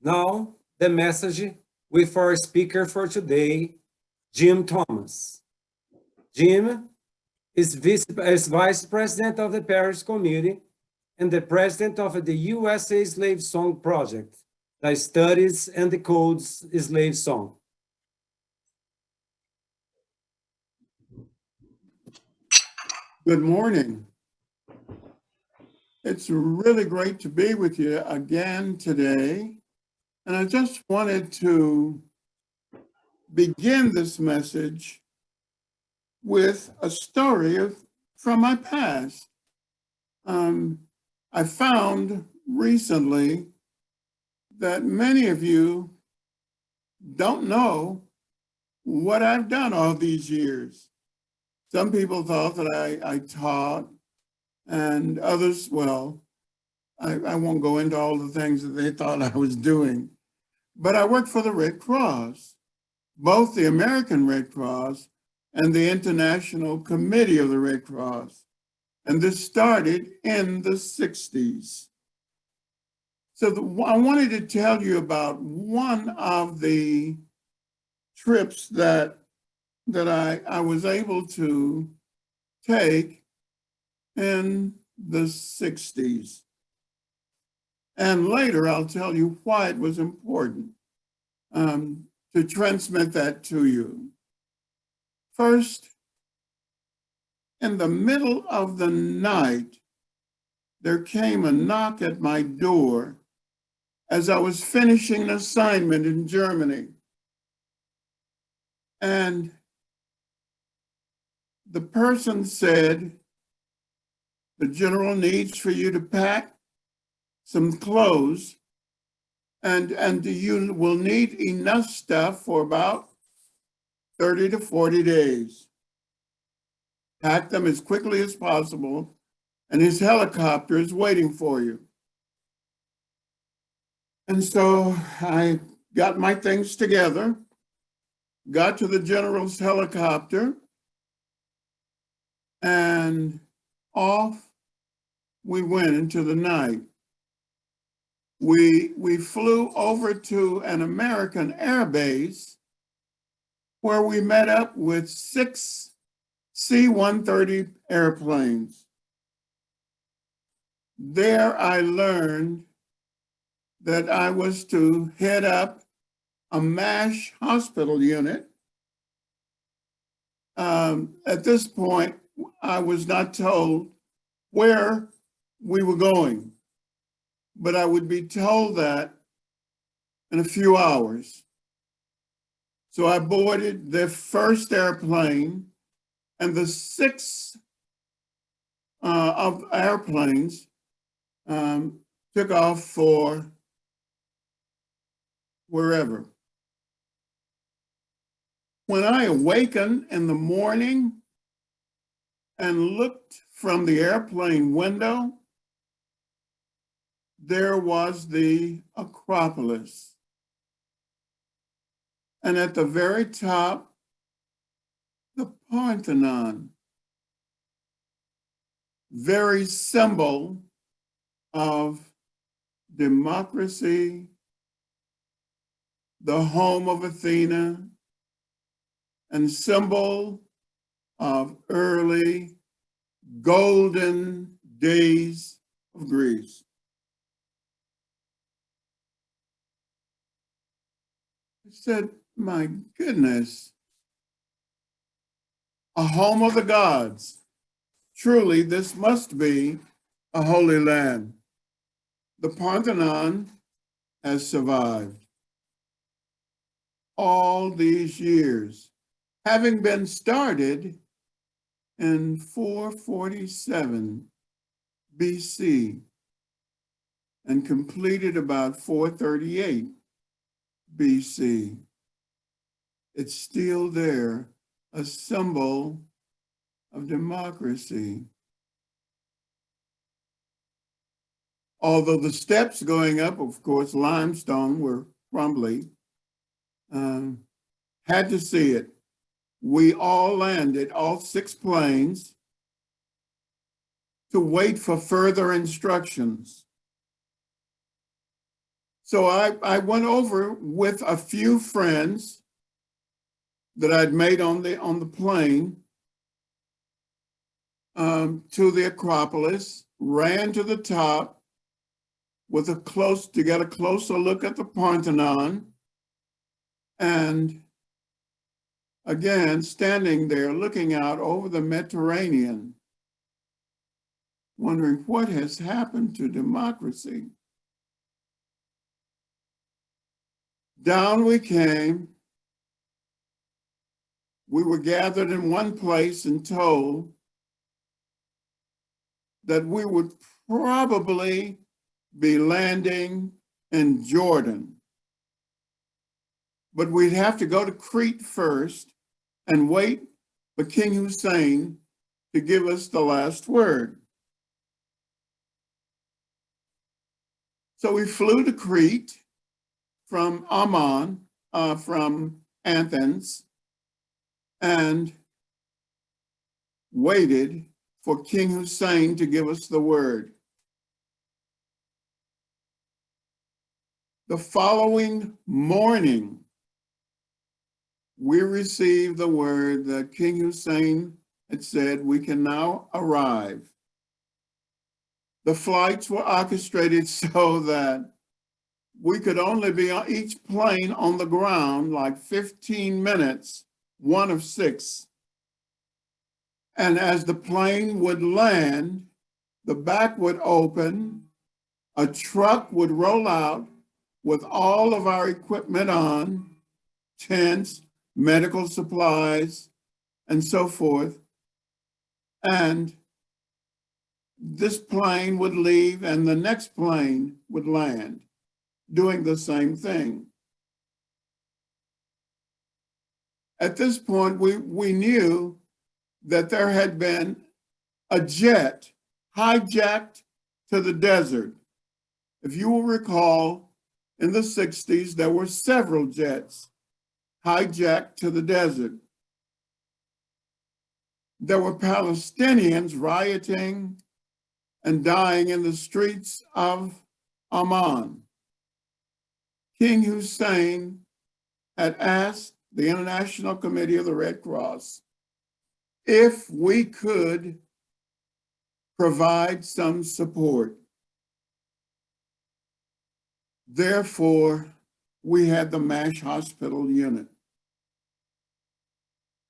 Now, the message with our speaker for today, Jim Thomas. Jim is Vice President of the Parish Community and the President of the USA Slave Song Project that studies and decodes slave song. Good morning. It's really great to be with you again today. And I just wanted to begin this message with a story from my past. I found recently that many of you don't know what I've done all these years. Some people thought that I taught, and others, well, I won't go into all the things that they thought I was doing, but I worked for the Red Cross, both the American Red Cross and the International Committee of the Red Cross. And this started in the 60s. So I wanted to tell you about one of the trips that I was able to take in the 60s. And later I'll tell you why it was important to transmit that to you. First, in the middle of the night, there came a knock at my door as I was finishing an assignment in Germany. And the person said, the general needs for you to pack some clothes and you will need enough stuff for about 30 to 40 days. Pack them as quickly as possible, and his helicopter is waiting for you. And so I got my things together, got to the general's helicopter, and off we went into the night. We flew over to an American air base where we met up with 6 C-130 airplanes. There I learned that I was to head up a MASH hospital unit. At this point, I was not told where we were going, but I would be told that in a few hours. So I boarded the first airplane, and the 6 of airplanes took off for wherever. When I awakened in the morning and looked from the airplane window, there was the Acropolis. And at the very top, the Parthenon, very symbol of democracy, the home of Athena, and symbol of early golden days of Greece. I said, my goodness, a home of the gods. Truly, this must be a holy land. The Parthenon has survived all these years, having been started in 447 BC and completed about 438 BC. It's still there, a symbol of democracy. Although the steps going up, of course, limestone were crumbly, had to see it. We all landed, all 6 planes, to wait for further instructions. So I went over with a few friends that I'd made on the plane to the Acropolis, ran to the top to get a closer look at the Parthenon, and again, standing there looking out over the Mediterranean, wondering what has happened to democracy. Down we came. We were gathered in one place and told that we would probably be landing in Jordan. But we'd have to go to Crete first and wait for King Hussein to give us the last word. So we flew to Crete from Amman, from Athens, and waited for King Hussein to give us the word. The following morning, we received the word that King Hussein had said we can now arrive. The flights were orchestrated so that we could only be on each plane on the ground like 15 minutes, one of 6. And as the plane would land, the back would open, a truck would roll out with all of our equipment on, tents, medical supplies, and so forth. And this plane would leave and the next plane would land, doing the same thing. At this point, we knew that there had been a jet hijacked to the desert. If you will recall, in the 60s, there were several jets hijacked to the desert. There were Palestinians rioting and dying in the streets of Amman. King Hussein had asked the International Committee of the Red Cross if we could provide some support. Therefore, we had the MASH hospital unit.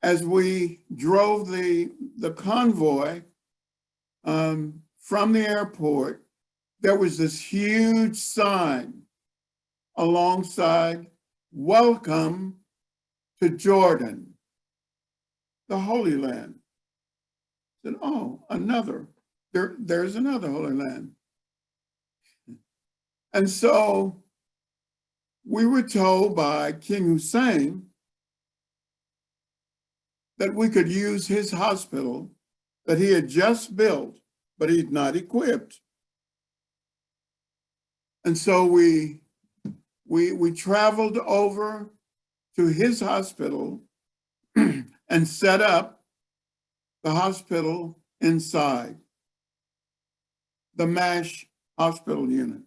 As we drove the convoy from the airport, there was this huge sign alongside, "Welcome to Jordan, the Holy Land." I said, oh, there's another Holy Land. And so we were told by King Hussein that we could use his hospital that he had just built, but he'd not equipped. And so we traveled over to his hospital and set up the hospital inside, the MASH hospital unit.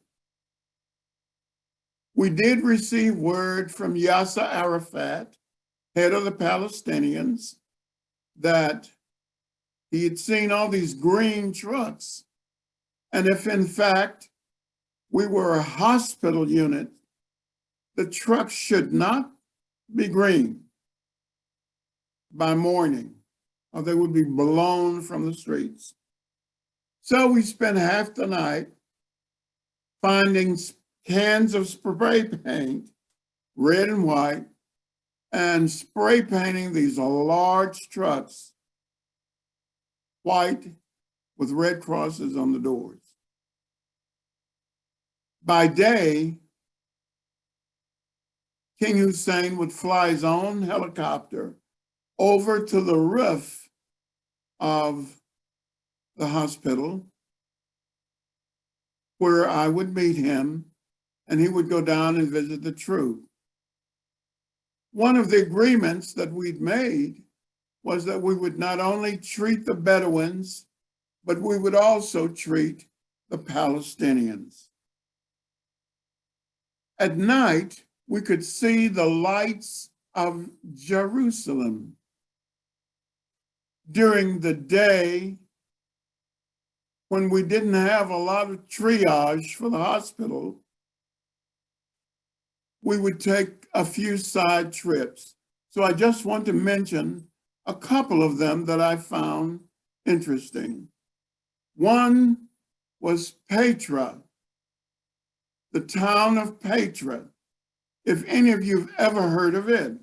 We did receive word from Yasser Arafat, head of the Palestinians, that he had seen all these green trucks. And if in fact we were a hospital unit, the trucks should not be green by morning, or they would be blown from the streets. So we spent half the night finding cans of spray paint, red and white, and spray painting these large trucks white with red crosses on the doors. By day, King Hussein would fly his own helicopter over to the roof of the hospital where I would meet him, and he would go down and visit the troop. One of the agreements that we'd made was that we would not only treat the Bedouins, but we would also treat the Palestinians. At night, we could see the lights of Jerusalem. During the day, when we didn't have a lot of triage for the hospital, we would take a few side trips. So I just want to mention a couple of them that I found interesting. One was Petra, the town of Petra, if any of you have ever heard of it.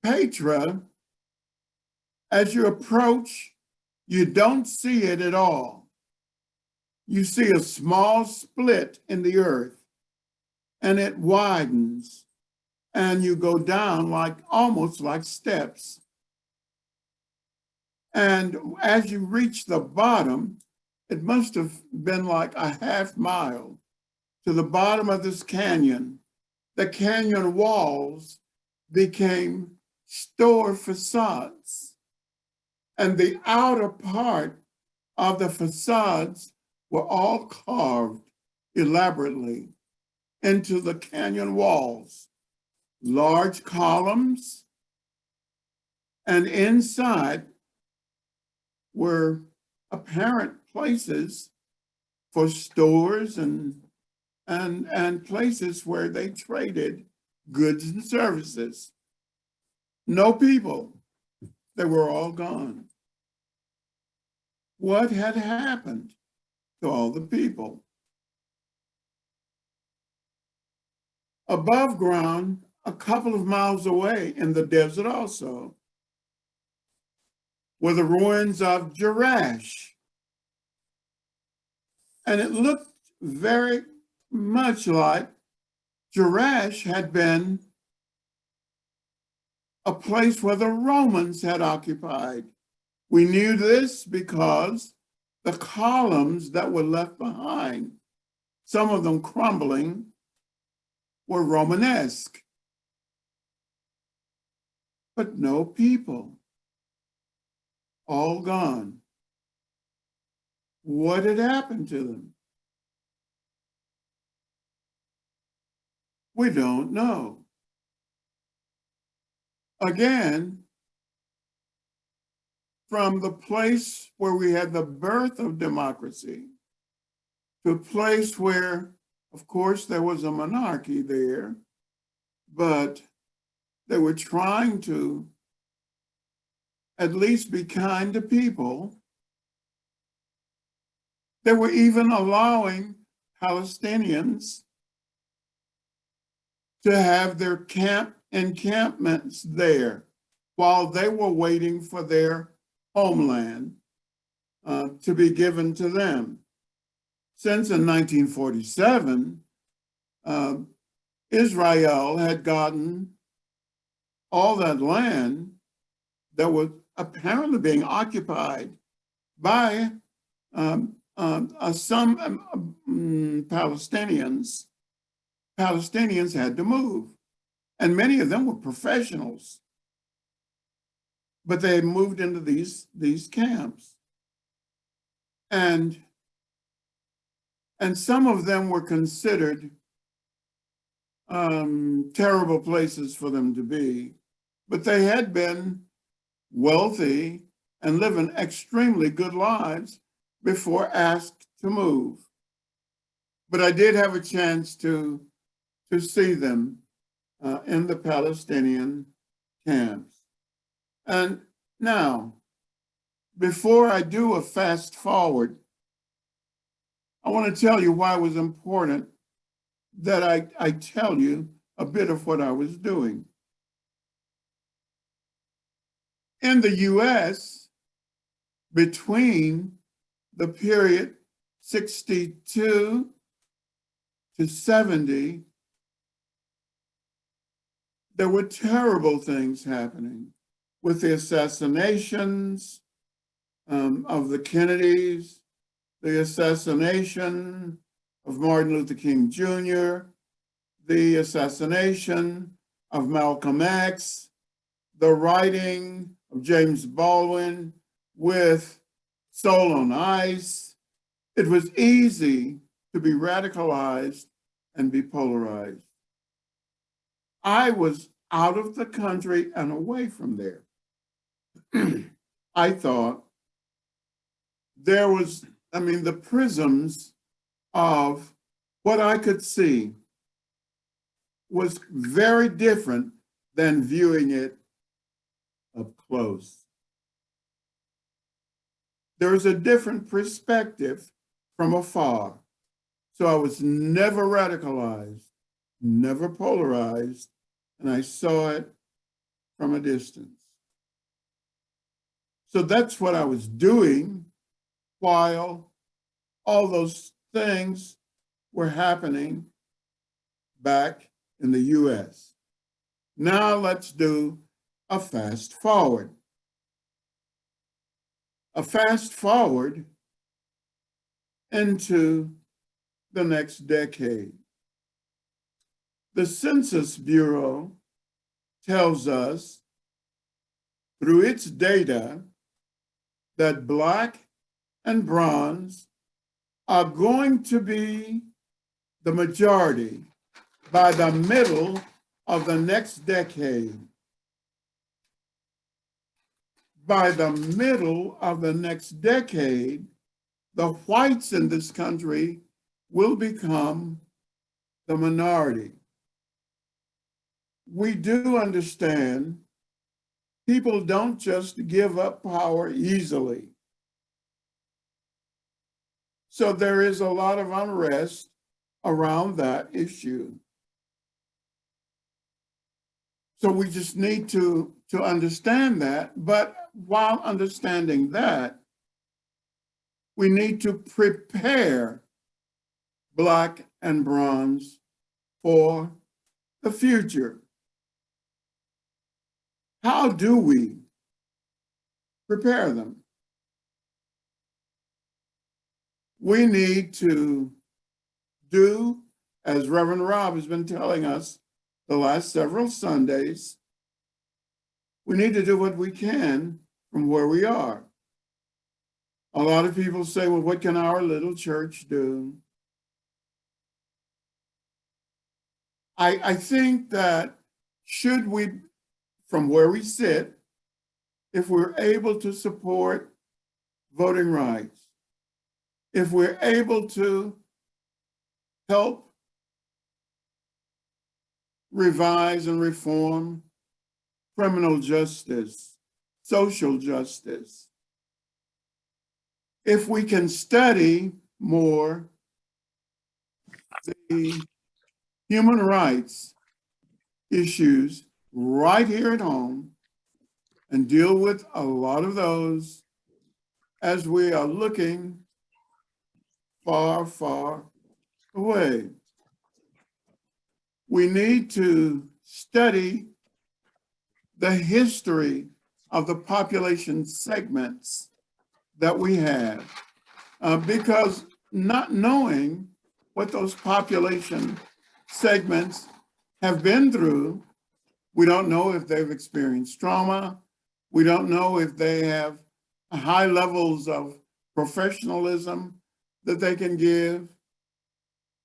Petra, as you approach, you don't see it at all. You see a small split in the earth, and it widens, and you go down almost like steps. And as you reach the bottom, it must have been like a half mile to the bottom of this canyon. The canyon walls became store facades. And the outer part of the facades were all carved elaborately into the canyon walls, large columns, and inside were apparent places for stores and places where they traded goods and services. No people. They were all gone. What had happened to all the people? Above ground, a couple of miles away in the desert also, were the ruins of Jerash. And it looked very much like Jerash had been a place where the Romans had occupied. We knew this because the columns that were left behind, some of them crumbling, were Romanesque. But no people, all gone. What had happened to them? We don't know. Again, from the place where we had the birth of democracy to a place where, of course, there was a monarchy there, but they were trying to at least be kind to people. They were even allowing Palestinians to have their encampments there while they were waiting for their homeland to be given to them. Since in 1947, Israel had gotten all that land that was apparently being occupied by some Palestinians. Palestinians had to move, and many of them were professionals, but they had moved into these camps. And some of them were considered terrible places for them to be, but they had been wealthy and living extremely good lives before asked to move. But I did have a chance to see them in the Palestinian camps. And now, before I do a fast forward, I want to tell you why it was important that I tell you a bit of what I was doing. In the US, between the period 62 to 70, there were terrible things happening with the assassinations of the Kennedys, the assassination of Martin Luther King Jr., the assassination of Malcolm X, the writing of James Baldwin with Soul on Ice. It was easy to be radicalized and be polarized. I was out of the country and away from there. I thought there was, the prisms of what I could see was very different than viewing it up close. There is a different perspective from afar. So I was never radicalized, never polarized, and I saw it from a distance. So that's what I was doing while all those things were happening back in the US. Now let's do a fast forward. A fast forward into the next decade. The Census Bureau tells us through its data that Black and Bronze are going to be the majority by the middle of the next decade. By the middle of the next decade, the whites in this country will become the minority. We do understand people don't just give up power easily. So there is a lot of unrest around that issue. So we just need to understand that. But while understanding that, we need to prepare Black and Bronze for the future. How do we prepare them? We need to do, as Reverend Rob has been telling us the last several Sundays, we need to do what we can from where we are. A lot of people say, well, what can our little church do? I think that should we, from where we sit, if we're able to support voting rights, if we're able to help revise and reform criminal justice, social justice, if we can study more the human rights issues right here at home and deal with a lot of those as we are looking far, far away. We need to study the history of the population segments that we have, because not knowing what those population segments have been through, we don't know if they've experienced trauma, we don't know if they have high levels of professionalism that they can give.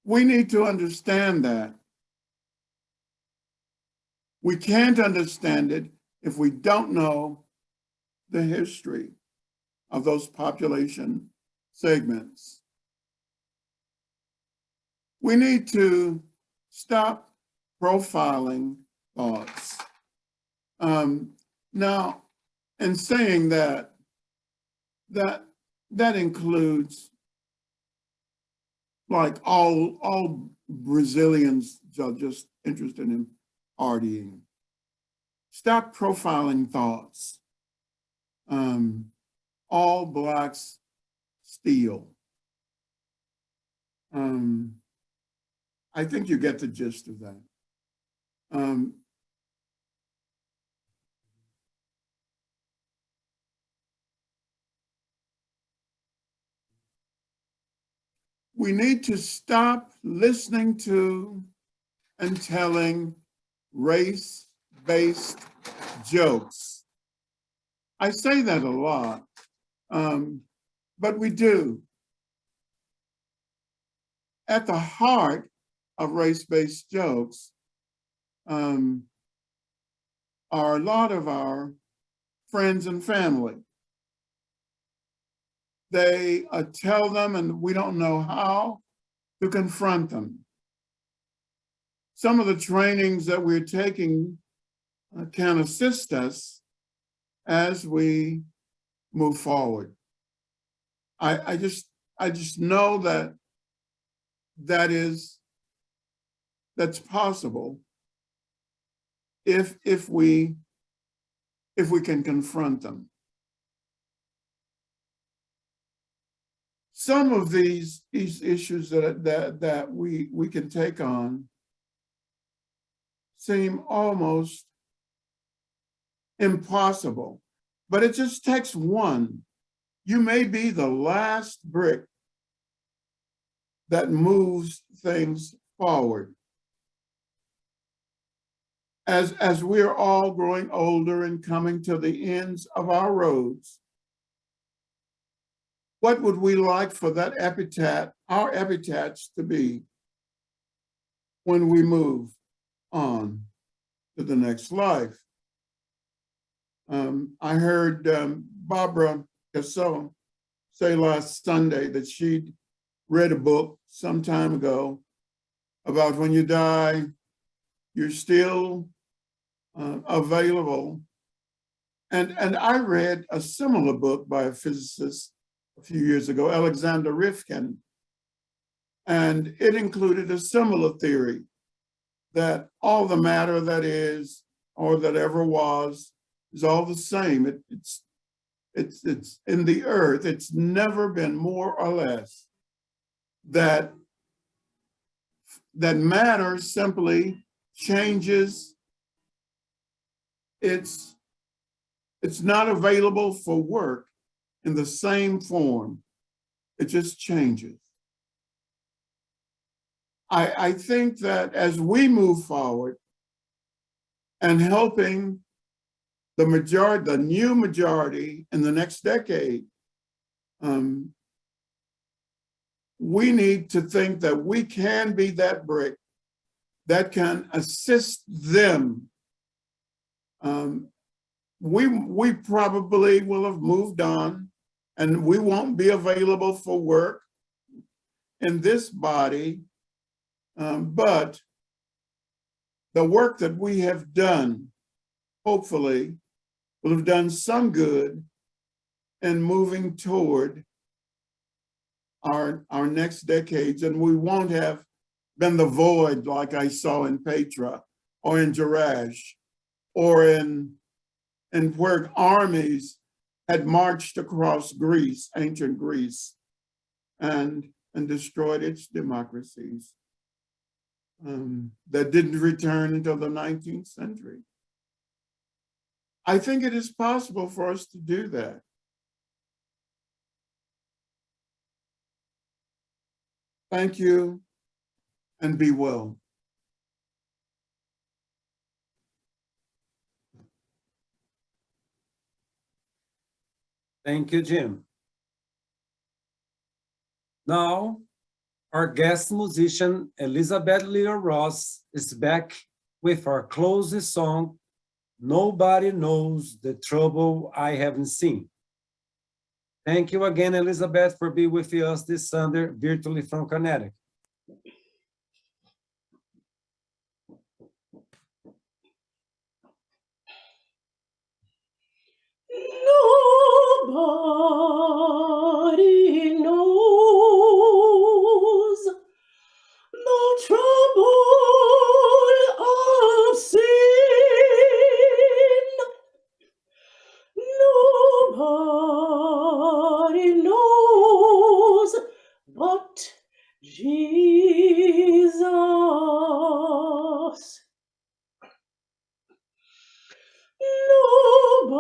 We need to understand that. We can't understand it if we don't know the history of those population segments. We need to stop profiling thoughts. Now, in saying that, that includes like all Brazilians are just interested in partying. Stop profiling thoughts. All Blacks steal. I think you get the gist of that. We need to stop listening to and telling race-based jokes. I say that a lot, but we do. At the heart of race-based jokes are a lot of our friends and family. They tell them, and we don't know how to confront them. Some of the trainings that we're taking can assist us as we move forward. I just know that's possible if we can confront them. Some of these issues that we can take on seem almost impossible, but it just takes one. You may be the last brick that moves things forward. As we're all growing older and coming to the ends of our roads, what would we like for that epitaph, our epitaphs to be when we move on to the next life? I heard Barbara Cassell say last Sunday that she'd read a book some time ago about when you die, you're still available. And I read a similar book by a physicist a few years ago, Alexander Rifkin, and it included a similar theory that all the matter that is or that ever was is all the same. It's in the earth. It's never been more or less. That matter simply changes. It's not available for work in the same form. It just changes. I think that as we move forward and helping the new majority in the next decade, we need to think that we can be that brick that can assist them. We probably will have moved on and we won't be available for work in this body, but the work that we have done, hopefully, will have done some good in moving toward our next decades, and we won't have been the void like I saw in Petra or in Jerash or in where armies had marched across Greece, ancient Greece, and destroyed its democracies that didn't return until the 19th century. I think it is possible for us to do that. Thank you, and be well. Thank you, Jim. Now, our guest musician, Elizabeth Little Ross, is back with our closing song, Nobody Knows the Trouble I Haven't Seen. Thank you again, Elizabeth, for being with us this Sunday, virtually from Connecticut. Nobody knows the trouble of sin. Nobody knows but Jesus.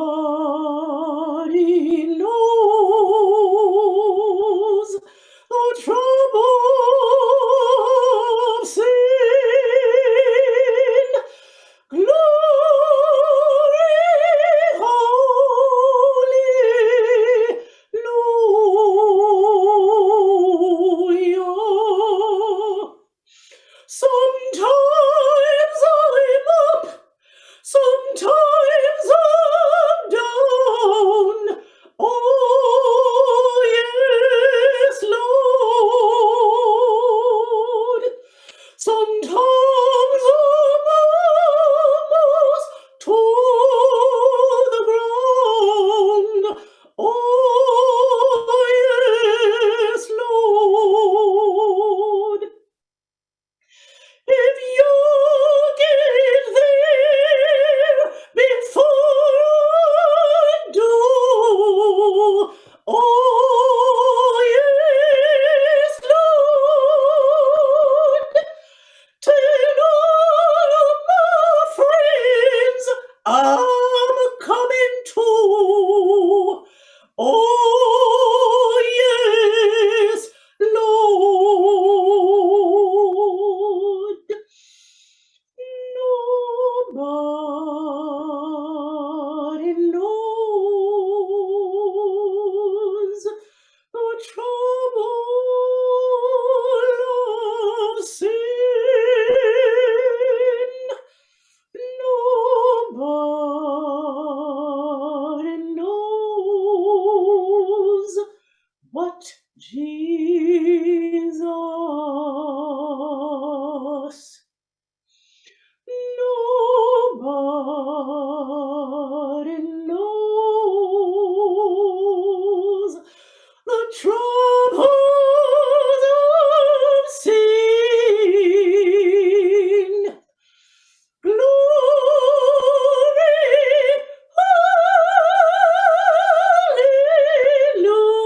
Nobody knows Jesus. Nobody knows the troubles of sin. Glory, hallelujah.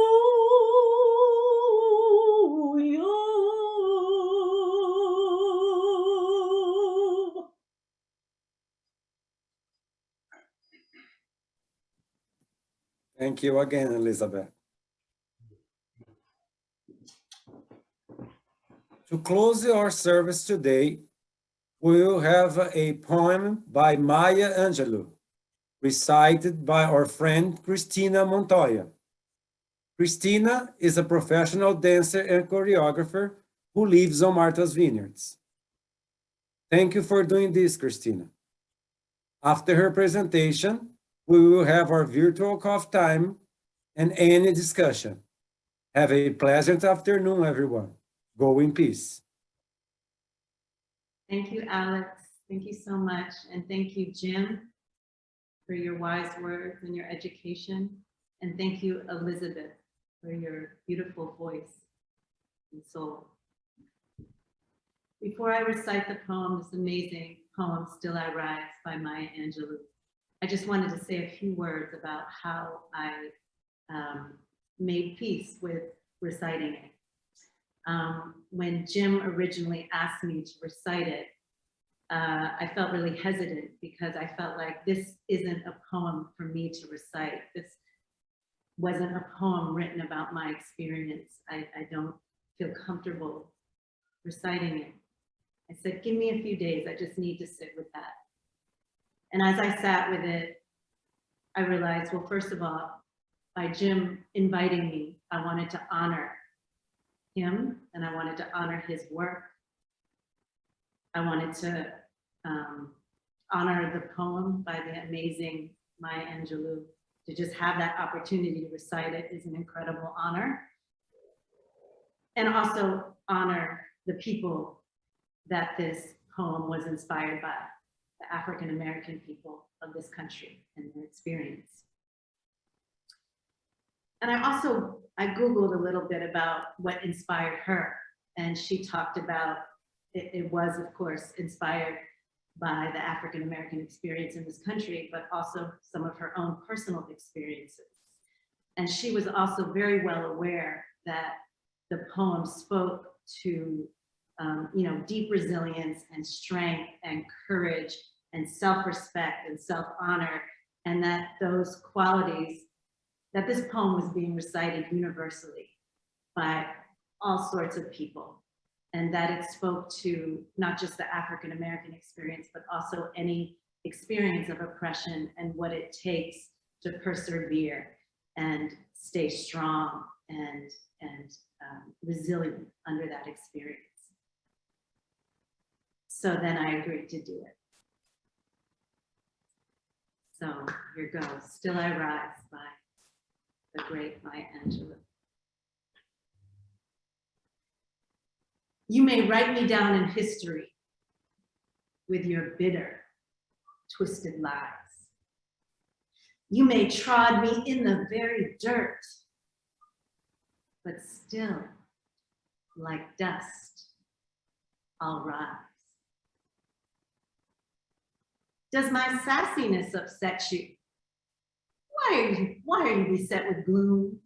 Thank you again, Elizabeth. To close our service today, we will have a poem by Maya Angelou, recited by our friend Cristina Montoya. Cristina is a professional dancer and choreographer who lives on Martha's Vineyards. Thank you for doing this, Cristina. After her presentation, we will have our virtual coffee time and any discussion. Have a pleasant afternoon, everyone. Go in peace. Thank you, Alex. Thank you so much. And thank you, Jim, for your wise words and your education. And thank you, Elizabeth, for your beautiful voice and soul. Before I recite the poem, this amazing poem, Still I Rise by Maya Angelou, I just wanted to say a few words about how I made peace with reciting it. When Jim originally asked me to recite it, I felt really hesitant because I felt like this isn't a poem for me to recite. This wasn't a poem written about my experience. I don't feel comfortable reciting it. I said, give me a few days. I just need to sit with that. And as I sat with it, I realized, well, first of all, by Jim inviting me, I wanted to honor him and I wanted to honor his work. I wanted to honor the poem by the amazing Maya Angelou. To just have that opportunity to recite it is an incredible honor. And also honor the people that this poem was inspired by, the African-American people of this country and their experience. And I Googled a little bit about what inspired her. And she talked about, it was of course inspired by the African-American experience in this country, but also some of her own personal experiences. And she was also very well aware that the poem spoke to deep resilience and strength and courage and self-respect and self-honor, and that those qualities, that this poem was being recited universally by all sorts of people, and that it spoke to not just the African-American experience, but also any experience of oppression and what it takes to persevere and stay strong and resilient under that experience. So then I agreed to do it. So here goes, Still I Rise by the great Maya Angelou. You may write me down in history with your bitter, twisted lies. You may trod me in the very dirt, but still, like dust, I'll rise. Does my sassiness upset you? Why are you beset with gloom?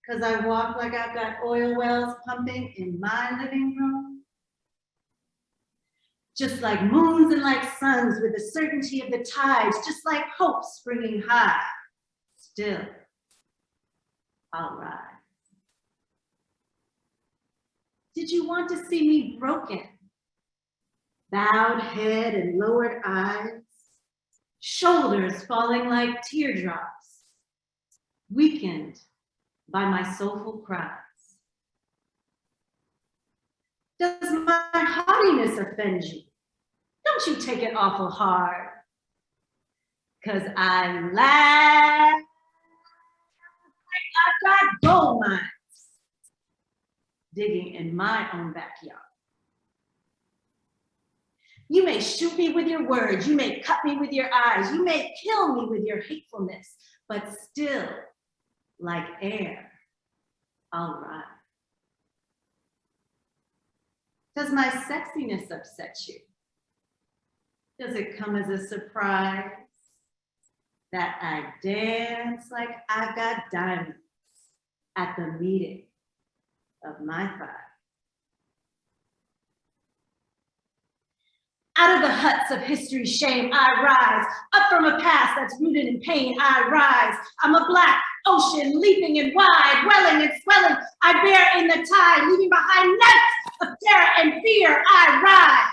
Because I walk like I've got oil wells pumping in my living room? Just like moons and like suns with the certainty of the tides, just like hope springing high, still, I'll rise. Did you want to see me broken? Bowed head and lowered eyes, shoulders falling like teardrops, weakened by my soulful cries. Does my haughtiness offend you? Don't you take it awful hard, 'cause I laugh like I've got gold mines digging in my own backyard. You may shoot me with your words, you may cut me with your eyes, you may kill me with your hatefulness, but still, like air, I'll rise. Does my sexiness upset you? Does it come as a surprise that I dance like I've got diamonds at the meeting of my thighs? Out of the huts of history's shame, I rise. Up from a past that's rooted in pain, I rise. I'm a black ocean, leaping and wide, welling and swelling. I bear in the tide, leaving behind nights of terror and fear. I rise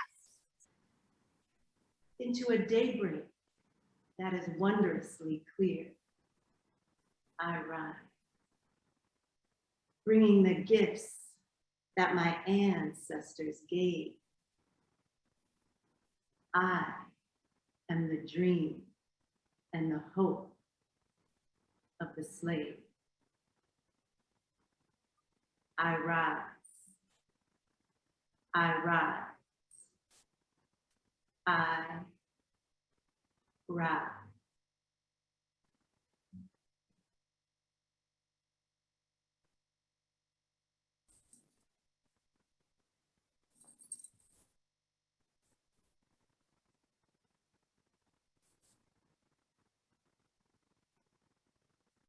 into a daybreak that is wondrously clear. I rise, bringing the gifts that my ancestors gave. I am the dream and the hope of the slave. I rise. I rise. I rise.